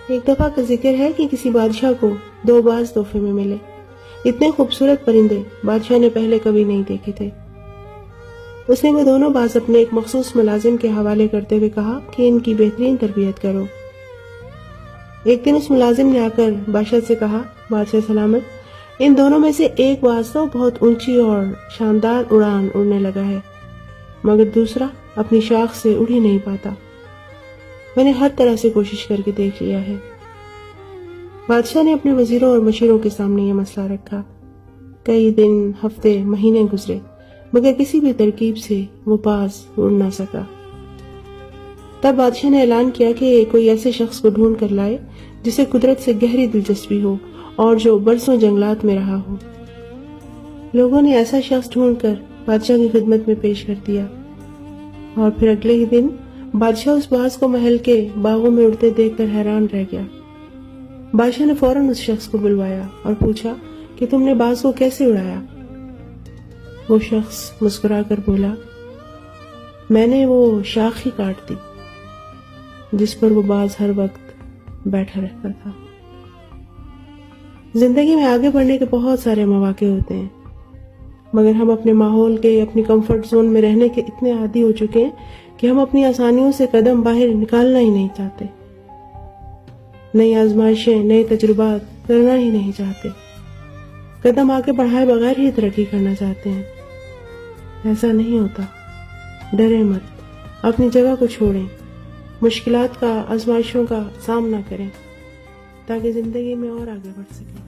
ایک دفعہ کا ذکر ہے کہ کسی بادشاہ کو 2 باز تحفے میں ملے۔ اتنے خوبصورت پرندے بادشاہ نے پہلے کبھی نہیں دیکھے تھے۔ اس نے وہ دونوں باز اپنے ایک مخصوص ملازم کے حوالے کرتے ہوئے کہا کہ ان کی بہترین تربیت کرو۔ ایک دن اس ملازم نے آ کر بادشاہ سے کہا، بادشاہ سلامت، ان دونوں میں سے ایک باز تو بہت اونچی اور شاندار اڑان اڑنے لگا ہے، مگر دوسرا اپنی شاخ سے اڑ ہی نہیں پاتا۔ میں نے ہر طرح سے کوشش کر کے دیکھ لیا ہے۔ بادشاہ نے اپنے وزیروں اور مشیروں کے سامنے یہ مسئلہ رکھا۔ کئی دن، ہفتے، مہینے گزرے، مگر کسی بھی ترکیب سے وہ باز اڑ نہ سکا۔ تب بادشاہ نے اعلان کیا کہ کوئی ایسے شخص کو ڈھونڈ کر لائے جسے قدرت سے گہری دلچسپی ہو اور جو برسوں جنگلات میں رہا ہو۔ لوگوں نے ایسا شخص ڈھونڈ کر بادشاہ کی خدمت میں پیش کر دیا، اور پھر اگلے ہی دن بادشاہ اس باز کو محل کے باغوں میں اڑتے دیکھ کر حیران رہ گیا۔ بادشاہ نے فوراً اس شخص کو بلوایا اور پوچھا کہ تم نے باز کو کیسے اڑایا؟ وہ شخص مسکرا کر بولا، میں نے وہ شاخ ہی کاٹ دی جس پر وہ باز ہر وقت بیٹھا رہتا تھا۔ زندگی میں آگے بڑھنے کے بہت سارے مواقع ہوتے ہیں، مگر ہم اپنے ماحول کے، اپنی کمفرٹ زون میں رہنے کے اتنے عادی ہو چکے ہیں کہ ہم اپنی آسانیوں سے قدم باہر نکالنا ہی نہیں چاہتے، نئی آزمائشیں، نئے تجربات کرنا ہی نہیں چاہتے، قدم آگے بڑھائے بغیر ہی ترقی کرنا چاہتے ہیں۔ ایسا نہیں ہوتا۔ ڈریں مت، اپنی جگہ کو چھوڑیں، مشکلات کا، آزمائشوں کا سامنا کریں تاکہ زندگی میں اور آگے بڑھ سکیں۔